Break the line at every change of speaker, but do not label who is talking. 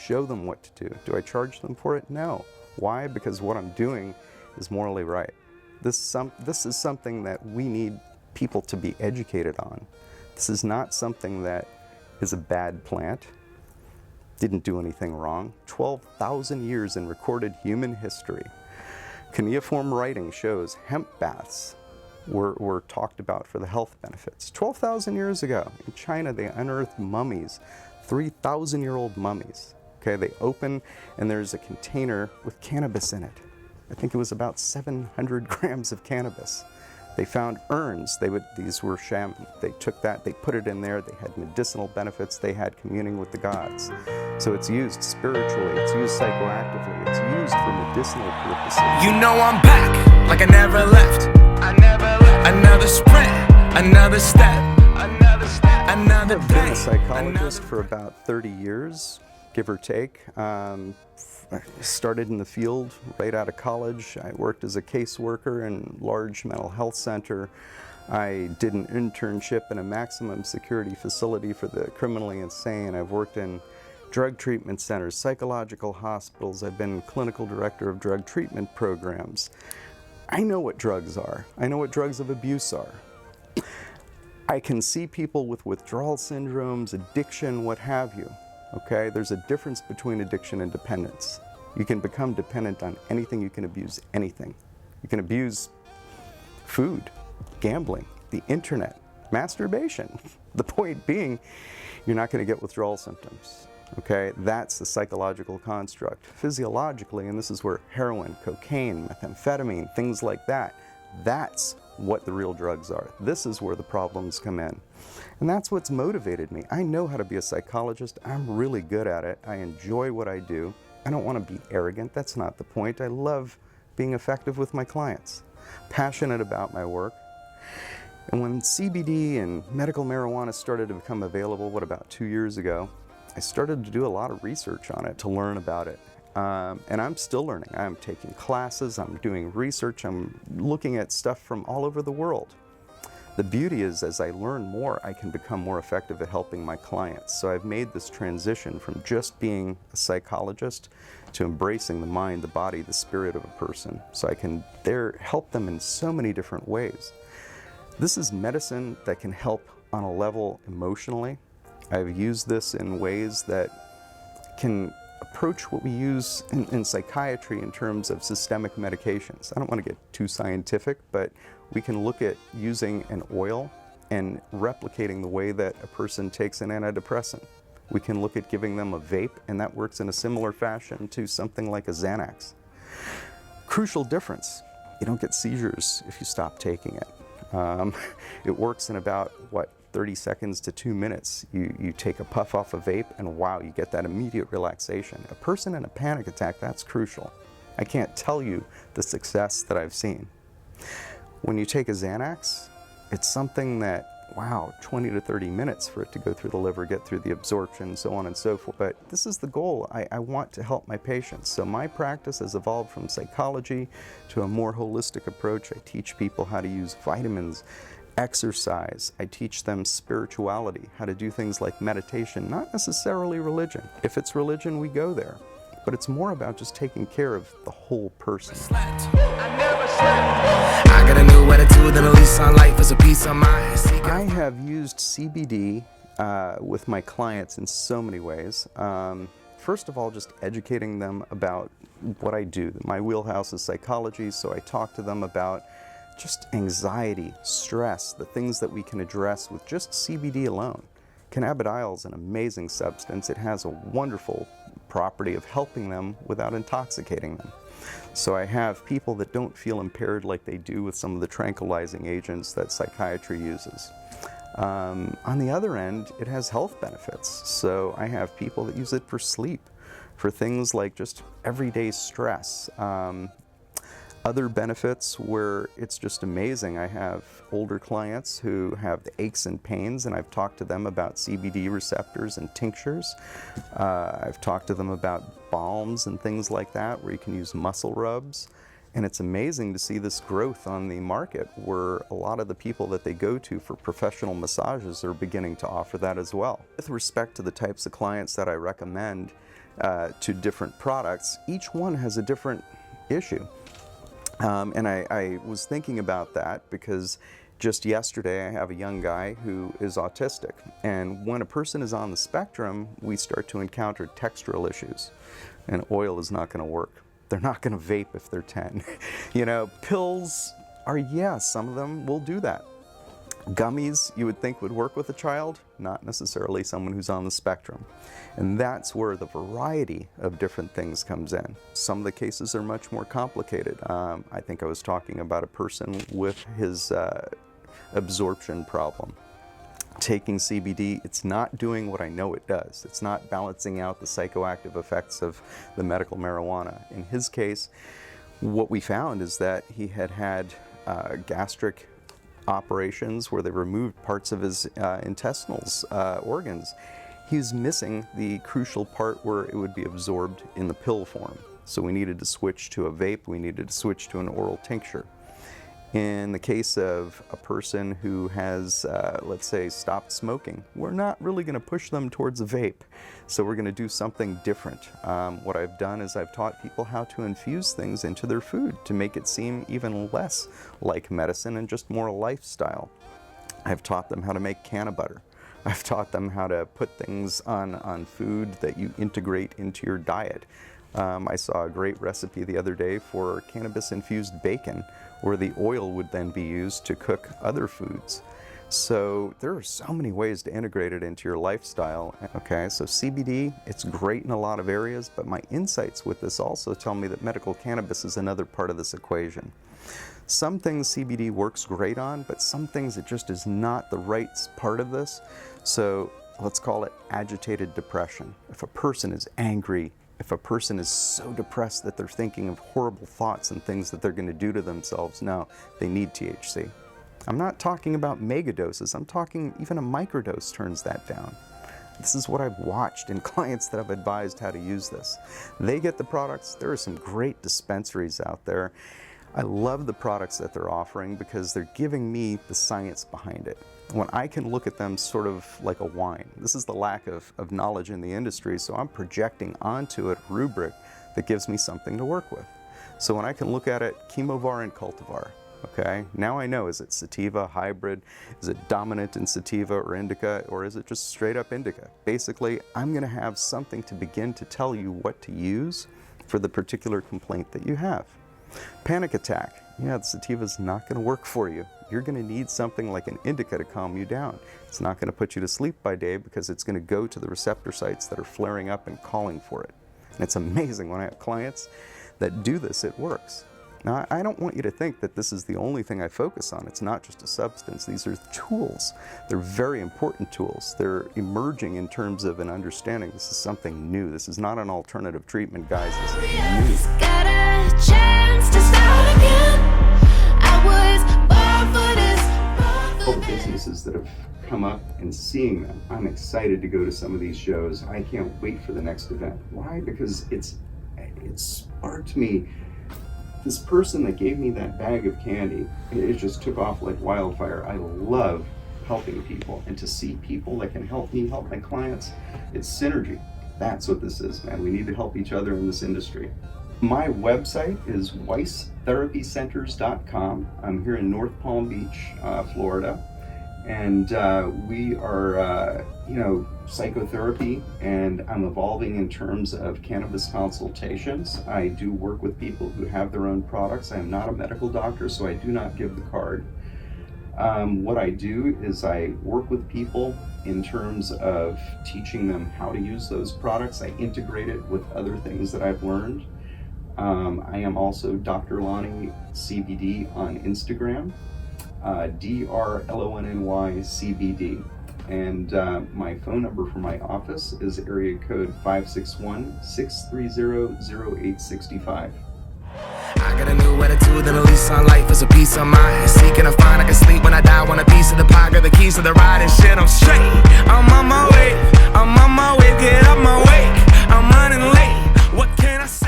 show them what to do. Do I charge them for it? No. Why? Because what I'm doing is morally right. This is something that we need people to be educated on. This is not something that is a bad plant, didn't do anything wrong. 12,000 years in recorded human history. Cuneiform writing shows hemp baths were talked about for the health benefits. 12,000 years ago in China, they unearthed mummies, 3,000-year-old mummies. Okay, they open and there's a container with cannabis in it. I think it was about 700 grams of cannabis. They found urns. These were sham. They took that, they put it in there. They had medicinal benefits. They had communing with the gods. So it's used spiritually. It's used psychoactively. It's used for medicinal purposes.
You know I'm back, like I never left. Another sprint, another step, another
I've
day.
been a psychologist for about 30 years, give or take. I started in the field right out of college. I worked as a caseworker in a large mental health center. I did an internship in a maximum security facility for the criminally insane. I've worked in drug treatment centers, psychological hospitals. I've been clinical director of drug treatment programs. I know what drugs are. I know what drugs of abuse are. I can see people with withdrawal syndromes, addiction, what have you. Okay, there's a difference between addiction and dependence. You can become dependent on anything, you can abuse anything. You can abuse food, gambling, the internet, masturbation. The point being, you're not going to get withdrawal symptoms. Okay, that's the psychological construct. Physiologically, and this is where heroin, cocaine, methamphetamine, things like that, that's what the real drugs are. This is where the problems come in. And that's what's motivated me. I know how to be a psychologist. I'm really good at it. I enjoy what I do. I don't want to be arrogant. That's not the point. I love being effective with my clients, passionate about my work. And when CBD and medical marijuana started to become available, about 2 years ago, I started to do a lot of research on it to learn about it. And I'm still learning. I'm taking classes, I'm doing research, I'm looking at stuff from all over the world. The beauty is, as I learn more, I can become more effective at helping my clients. So I've made this transition from just being a psychologist to embracing the mind, the body, the spirit of a person. So I can help them in so many different ways. This is medicine that can help on a level emotionally. I've used this in ways that can approach what we use in psychiatry in terms of systemic medications. I don't want to get too scientific, but we can look at using an oil and replicating the way that a person takes an antidepressant. We can look at giving them a vape, and that works in a similar fashion to something like a Xanax. Crucial difference, you don't get seizures if you stop taking it. It works in about, 30 seconds to 2 minutes. You take a puff off a vape and wow, you get that immediate relaxation. A person in a panic attack, that's crucial. I can't tell you the success that I've seen. When you take a Xanax, it's something that, wow, 20 to 30 minutes for it to go through the liver, get through the absorption, so on and so forth. But this is the goal. I want to help my patients. So my practice has evolved from psychology to a more holistic approach. I teach people how to use vitamins, exercise. I teach them spirituality, how to do things like meditation, not necessarily religion. If it's religion, we go there. But it's more about just taking care of the whole person.
I got a new attitude and a lease on life is a piece of mind.
I have used CBD with my clients in so many ways. First of all, just educating them about what I do. My wheelhouse is psychology, so I talk to them about just anxiety, stress, the things that we can address with just CBD alone. Cannabidiol is an amazing substance. It has a wonderful property of helping them without intoxicating them. So I have people that don't feel impaired like they do with some of the tranquilizing agents that psychiatry uses. On the other end, it has health benefits. So I have people that use it for sleep, for things like just everyday stress. Other benefits where it's just amazing. I have older clients who have the aches and pains, and I've talked to them about CBD receptors and tinctures. I've talked to them about balms and things like that where you can use muscle rubs. And it's amazing to see this growth on the market where a lot of the people that they go to for professional massages are beginning to offer that as well. With respect to the types of clients that I recommend, to different products, each one has a different issue. And I was thinking about that because just yesterday I have a young guy who is autistic, and when a person is on the spectrum, we start to encounter textural issues, and oil is not going to work. They're not going to vape if they're 10. You know, pills are, yes, some of them will do that. Gummies, you would think would work with a child, not necessarily someone who's on the spectrum. And that's where the variety of different things comes in. Some of the cases are much more complicated. I think I was talking about a person with his absorption problem. Taking CBD, it's not doing what I know it does. It's not balancing out the psychoactive effects of the medical marijuana. In his case, what we found is that he had had gastric operations where they removed parts of his intestinal organs. He's missing the crucial part where it would be absorbed in the pill form. So we needed to switch to a vape, we needed to switch to an oral tincture. In the case of a person who has, let's say, stopped smoking, we're not really going to push them towards a vape. So we're going to do something different. What I've done is I've taught people how to infuse things into their food to make it seem even less like medicine and just more lifestyle. I've taught them how to make canna butter. I've taught them how to put things on food that you integrate into your diet. I saw a great recipe the other day for cannabis-infused bacon, where the oil would then be used to cook other foods. So there are so many ways to integrate it into your lifestyle. Okay, so CBD, it's great in a lot of areas, but my insights with this also tell me that medical cannabis is another part of this equation. Some things CBD works great on, but some things it just is not the right part of this. So let's call it agitated depression. If a person is angry, if a person is so depressed that they're thinking of horrible thoughts and things that they're going to do to themselves, no, they need THC. I'm not talking about mega doses. I'm talking even a microdose turns that down. This is what I've watched in clients that I've advised how to use this. They get the products. There are some great dispensaries out there. I love the products that they're offering because they're giving me the science behind it. When I can look at them sort of like a wine. This is the lack of knowledge in the industry, so I'm projecting onto it a rubric that gives me something to work with. So when I can look at it, chemovar and cultivar, okay? Now I know, is it sativa, hybrid? Is it dominant in sativa or indica, or is it just straight up indica? Basically, I'm gonna have something to begin to tell you what to use for the particular complaint that you have. Panic attack. Yeah, the sativa is not going to work for you. You're going to need something like an indica to calm you down. It's not going to put you to sleep by day because it's going to go to the receptor sites that are flaring up and calling for it. And it's amazing when I have clients that do this, it works. Now, I don't want you to think that this is the only thing I focus on. It's not just a substance. These are tools. They're very important tools. They're emerging in terms of an understanding. This is something new. This is not an alternative treatment, guys. This is new.
Got a chance to start again. I was born for this.
All the businesses that have come up and seeing them, I'm excited to go to some of these shows. I can't wait for the next event. Why? Because it sparked me. This person that gave me that bag of candy, it just took off like wildfire. I love helping people, and to see people that can help me help my clients, it's synergy. That's what this is, man. We need to help each other in this industry. My website is weisstherapycenters.com. I'm here in North Palm Beach, Florida. And we are, psychotherapy, and I'm evolving in terms of cannabis consultations. I do work with people who have their own products. I am not a medical doctor, so I do not give the card. What I do is I work with people in terms of teaching them how to use those products. I integrate it with other things that I've learned. I am also Dr. Lonny CBD on Instagram. DRLONNY CBD, and my phone number for my office is area code 561-630-0865.
I got a new attitude and a lease on life is a peace of mind. Seeking to find I can sleep when I die. Want a piece of the pie, got the keys to the ride and shit. I'm straight. I'm on my way. I'm on my way. Get up my way. I'm running late. What can I say?